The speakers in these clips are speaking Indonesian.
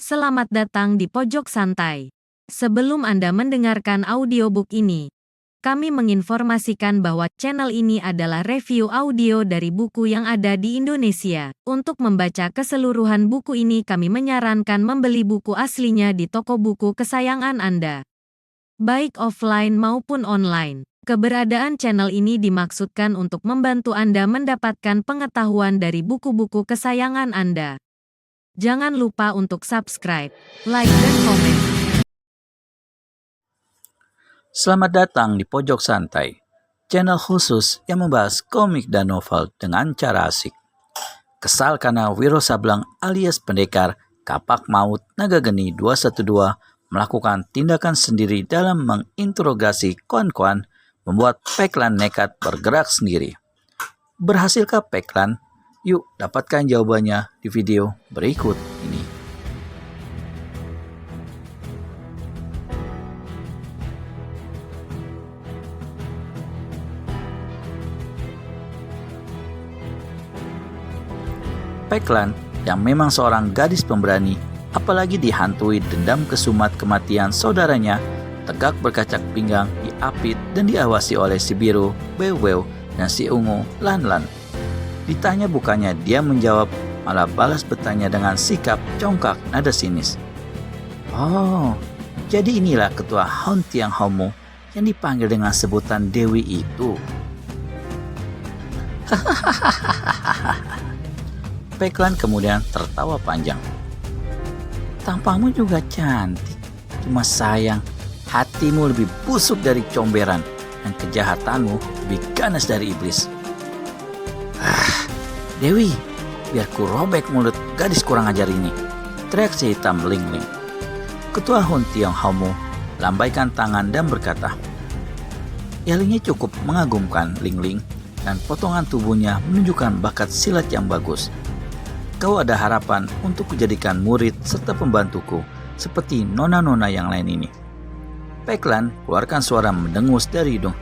Selamat datang di Pojok Santai. Sebelum Anda mendengarkan audiobook ini, kami menginformasikan bahwa channel ini adalah review audio dari buku yang ada di Indonesia. Untuk membaca keseluruhan buku ini, kami menyarankan membeli buku aslinya di toko buku kesayangan Anda, baik offline maupun online. Keberadaan channel ini dimaksudkan untuk membantu Anda mendapatkan pengetahuan dari buku-buku kesayangan Anda. Jangan lupa untuk subscribe, like, dan komen. Selamat datang di Pojok Santai, channel khusus yang membahas komik dan novel dengan cara asik. Kesal karena Wiro Sableng alias pendekar Kapak Maut Naga Geni 212 melakukan tindakan sendiri dalam menginterogasi Koan-Koan, membuat Peklan nekat bergerak sendiri. Berhasilkah Peklan? Yuk dapatkan jawabannya di video berikut ini. Peklan yang memang seorang gadis pemberani, apalagi dihantui dendam kesumat kematian saudaranya, tegak berkacak pinggang, diapit dan diawasi oleh si biru, Bew-Bew, dan si ungu, Lan-Lan. Ditanya bukannya dia menjawab, malah balas bertanya dengan sikap congkak nada sinis. Oh, jadi inilah ketua Hon Tiang Homo yang dipanggil dengan sebutan Dewi itu. Peklan kemudian tertawa panjang. Tampangmu juga cantik, cuma sayang hatimu lebih busuk dari comberan dan kejahatanmu lebih ganas dari iblis. Dewi, biar ku robek mulut gadis kurang ajar ini, teriak si hitam Ling-Ling. Ketua Hon Tiang Homo lambaikan tangan dan berkata, yalinya cukup mengagumkan Ling-Ling dan potongan tubuhnya menunjukkan bakat silat yang bagus. Kau ada harapan untuk kujadikan murid serta pembantuku seperti nona-nona yang lain ini. Peklan keluarkan suara mendengus dari hidung.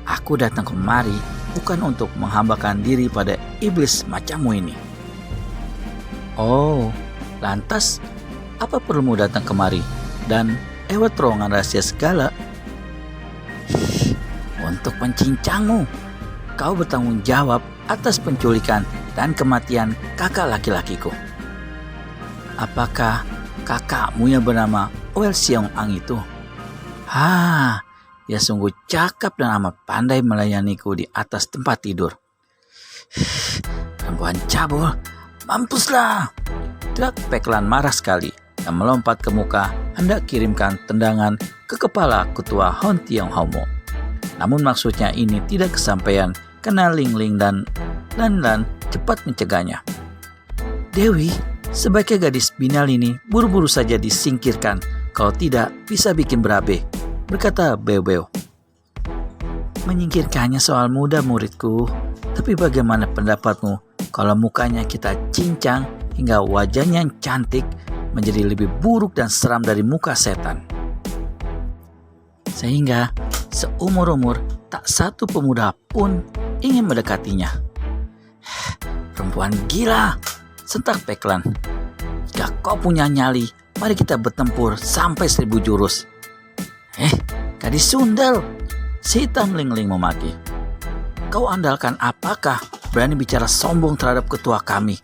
Aku datang kemari bukan untuk menghambakan diri pada iblis macammu ini. Oh, lantas apa perlumu datang kemari dan lewat terowongan rahasia segala? Untuk mencincangmu. Kau bertanggung jawab atas penculikan dan kematian kakak laki-lakiku. Apakah kakakmu yang bernama Oel Siong Ang itu? Dia sungguh cakap dan amat pandai melayaniku di atas tempat tidur. Perempuan cabul, mampuslah! Teriak Peklan marah sekali dan melompat ke muka hendak kirimkan tendangan ke kepala ketua Hon Tiang Homo. Namun maksudnya ini tidak kesampaian karena Ling-Ling dan Lan-Lan cepat mencegahnya. Dewi, sebaiknya gadis binal ini buru-buru saja disingkirkan, kalau tidak bisa bikin berabe, berkata Bew-Bew. Menyingkirkannya soal mudah muridku, tapi bagaimana pendapatmu kalau mukanya kita cincang hingga wajahnya yang cantik menjadi lebih buruk dan seram dari muka setan? Sehingga seumur-umur tak satu pemuda pun ingin mendekatinya. Perempuan gila, sentak Peklan. Jika kau punya nyali, mari kita bertempur sampai 1000 jurus. Gadis sundel, si hitam Ling-Ling memaki. Kau andalkan apakah berani bicara sombong terhadap ketua kami?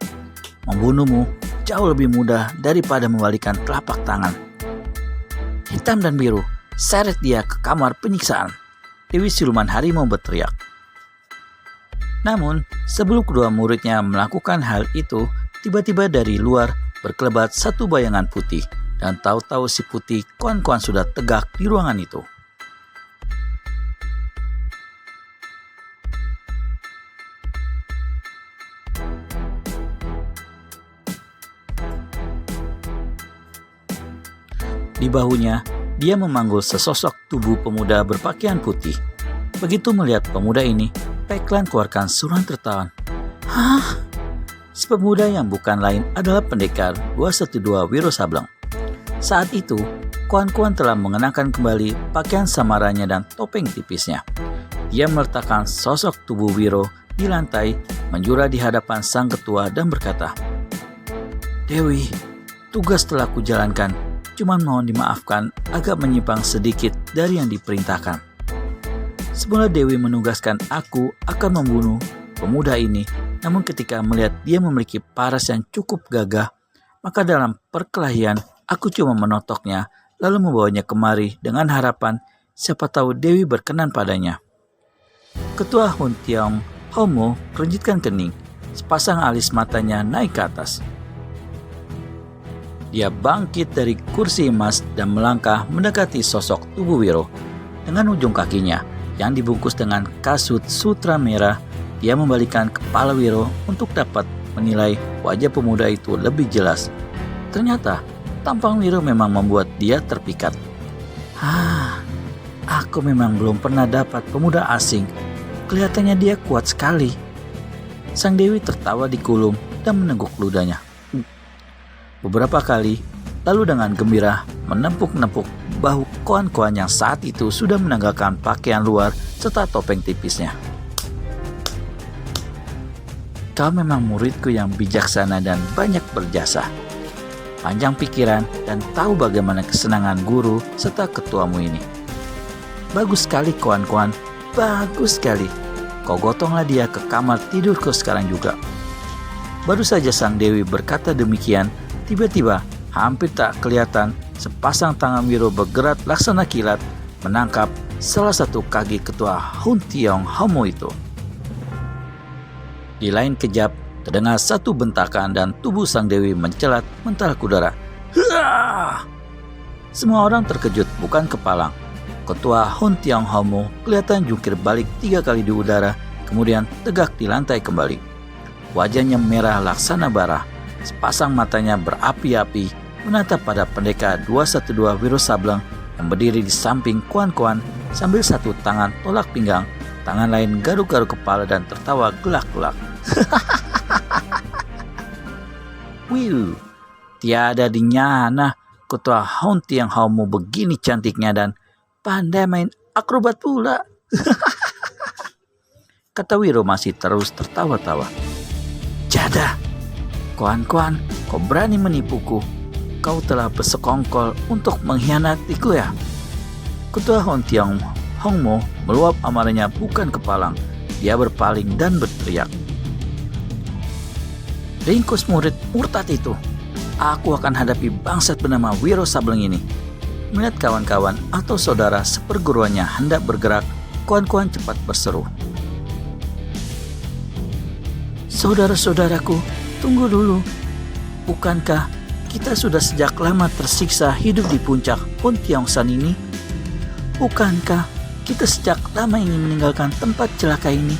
Membunuhmu jauh lebih mudah daripada membalikan telapak tangan. Hitam dan biru seret dia ke kamar penyiksaan. Dewi Siluman Harimau berteriak. Namun, sebelum kedua muridnya melakukan hal itu, tiba-tiba dari luar berkelebat satu bayangan putih, dan tahu-tahu si putih Koan-Koan sudah tegak di ruangan itu. Di bahunya, dia memanggul sesosok tubuh pemuda berpakaian putih. Begitu melihat pemuda ini, Peklan keluarkan suruhan tertawan. Si pemuda yang bukan lain adalah pendekar 212 Wiro Sableng. Saat itu, Koan-Koan telah mengenakan kembali pakaian samaranya dan topeng tipisnya. Dia meletakkan sosok tubuh Wiro di lantai, menjura di hadapan sang ketua dan berkata, Dewi, tugas telah kujalankan, cuman mohon dimaafkan agak menyimpang sedikit dari yang diperintahkan. Semula Dewi menugaskan aku akan membunuh pemuda ini, namun ketika melihat dia memiliki paras yang cukup gagah, maka dalam perkelahian aku cuma menotoknya lalu membawanya kemari dengan harapan siapa tahu Dewi berkenan padanya. Ketua Hun Tiong Homo kerjitkan kening, sepasang alis matanya naik ke atas. Dia bangkit dari kursi emas dan melangkah mendekati sosok tubuh Wiro. Dengan ujung kakinya yang dibungkus dengan kasut sutra merah, dia membalikkan kepala Wiro untuk dapat menilai wajah pemuda itu lebih jelas. Ternyata tampang Wiro memang membuat dia terpikat. Aku memang belum pernah dapat pemuda asing. Kelihatannya dia kuat sekali. Sang Dewi tertawa di kulum dan meneguk ludahnya beberapa kali, lalu dengan gembira menepuk-nepuk bahu koan-koan yang saat itu sudah menanggalkan pakaian luar serta topeng tipisnya. Kau memang muridku yang bijaksana dan banyak berjasa. Panjang pikiran dan tahu bagaimana kesenangan guru serta ketuamu ini. Bagus sekali koan-koan, bagus sekali. Kau gotonglah dia ke kamar tidurku sekarang juga. Baru saja sang Dewi berkata demikian, tiba-tiba hampir tak kelihatan sepasang tangan Wiro bergerak laksana kilat menangkap salah satu kaki ketua Hun Tiong Homo itu. Di lain kejap terdengar satu bentakan dan tubuh sang Dewi mencelat mentalak udara. Hah! Semua orang terkejut bukan kepalang. Ketua Hun Tiong Homo kelihatan jungkir balik 3 kali di udara, kemudian tegak di lantai kembali. Wajahnya merah laksana bara. Sepasang matanya berapi-api menatap pada pendekar 212 Wiro Sableng yang berdiri di samping koan-koan sambil satu tangan tolak pinggang, tangan lain garuk-garuk kepala dan tertawa gelak-gelak. Wih, tiada dinyana ketua Hun Tiong Homo begini cantiknya dan pandai main akrobat pula. Kata Wiro masih terus tertawa-tawa. Jada, koan-koan, kau berani menipuku. Kau telah bersekongkol untuk mengkhianatiku ya. Ketua Hun Tiong Homo meluap amarahnya bukan kepalang. Dia berpaling dan berteriak. Ringkus murid murtad itu. Aku akan hadapi bangsat bernama Wiro Sableng ini. Melihat kawan-kawan atau saudara seperguruannya hendak bergerak, koan-koan cepat berseru. Saudara-saudaraku, tunggu dulu. Bukankah kita sudah sejak lama tersiksa hidup di puncak Hun Tiong San ini? Bukankah kita sejak lama ingin meninggalkan tempat celaka ini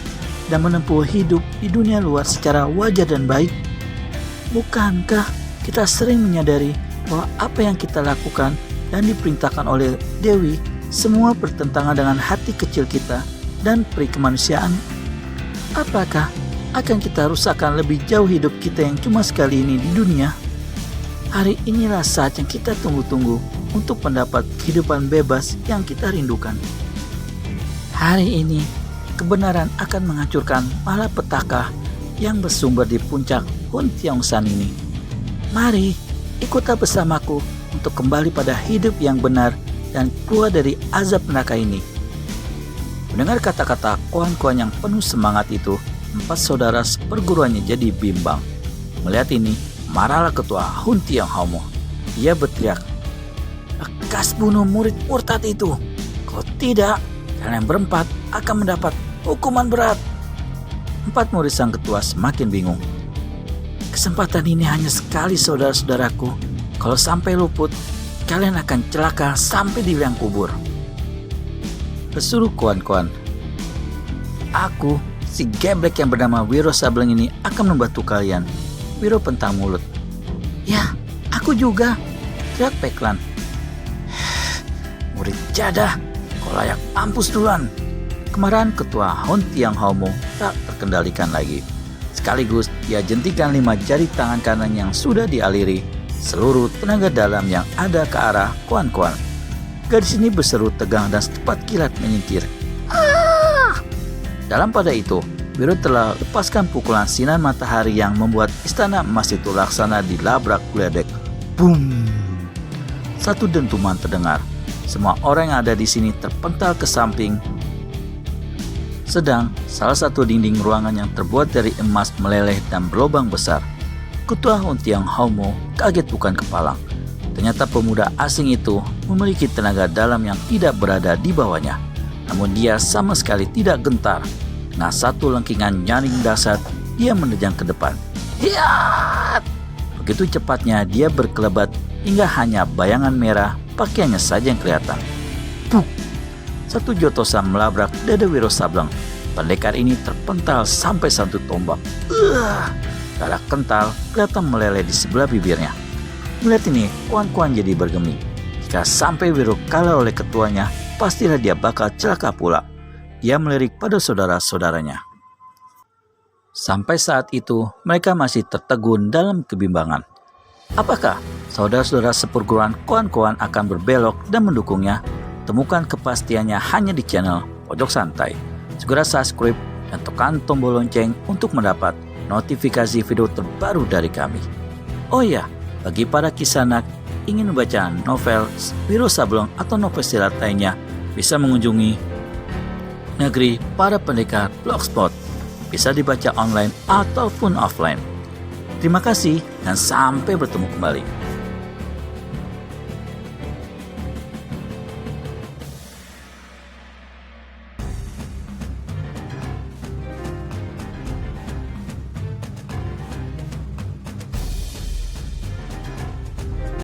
dan menempuh hidup di dunia luar secara wajar dan baik? Bukankah kita sering menyadari bahwa apa yang kita lakukan dan diperintahkan oleh Dewi semua bertentangan dengan hati kecil kita dan peri kemanusiaan? Apakah akan kita rusakkan lebih jauh hidup kita yang cuma sekali ini di dunia? Hari inilah saat yang kita tunggu-tunggu untuk mendapat kehidupan bebas yang kita rindukan. Hari ini, kebenaran akan menghancurkan malapetaka yang bersumber di puncak Hun Tiong San ini. Mari, ikutlah bersamaku untuk kembali pada hidup yang benar dan keluar dari azab neraka ini. Mendengar kata-kata koan-koan yang penuh semangat itu, 4 saudara seperguruannya jadi bimbang. Melihat ini, marahlah ketua Hun Tiong Homo. Ia berteriak, "Lekas bunuh murid murtad itu. Kalau tidak, kalian berempat akan mendapat hukuman berat." 4 murid sang ketua semakin bingung. Kesempatan ini hanya sekali saudara-saudaraku. Kalau sampai luput, kalian akan celaka sampai di liang kubur. Pesuruh koan-koan. Aku, si geblek yang bernama Wiro Sableng ini akan membantu kalian. Wiro pentang mulut. Ya, aku juga, teriak Peklan. Murid jadah, kau layak mampus duluan. Kemarahan ketua Hun Tiong Homo tak terkendalikan lagi. Sekaligus dia jentikan 5 jari tangan kanan yang sudah dialiri seluruh tenaga dalam yang ada ke arah koan-koan. Gadis ini berseru tegang dan secepat kilat menyingkir. Ah! Dalam pada itu, Wiro telah lepaskan pukulan sinar matahari yang membuat istana emas itu laksana dilabrak geledek. Boom! Satu dentuman terdengar. Semua orang yang ada di sini terpental ke samping. Sedang salah satu dinding ruangan yang terbuat dari emas meleleh dan berlubang besar. Ketua Huntiang Haumo kaget bukan kepalang. Ternyata pemuda asing itu memiliki tenaga dalam yang tidak berada di bawahnya. Namun dia sama sekali tidak gentar. Dengan satu lengkingan nyaring dasar, dia menerjang ke depan. Hiat! Begitu cepatnya dia berkelebat hingga hanya bayangan merah pakaiannya saja yang kelihatan. Puk! Satu jotosan melabrak dada Wiro Sableng. Pendekar ini terpental sampai satu tombak. Darah kental kelihatan meleleh di sebelah bibirnya. Melihat ini, Kuan jadi bergeming. Jika sampai Wiro kalah oleh ketuanya, pastilah dia bakal celaka pula. Dia melirik pada saudara-saudaranya. Sampai saat itu, mereka masih tertegun dalam kebimbangan. Apakah saudara-saudara seperguruan Kuan akan berbelok dan mendukungnya? Temukan kepastiannya hanya di channel Pojok Santai. Segera subscribe dan tekan tombol lonceng untuk mendapat notifikasi video terbaru dari kami. Oh iya, bagi para kisanak ingin membaca novel Wiro Sableng atau novel silat lainnya, bisa mengunjungi Negeri Para Pendekar Blogspot. Bisa dibaca online ataupun offline. Terima kasih dan sampai bertemu kembali.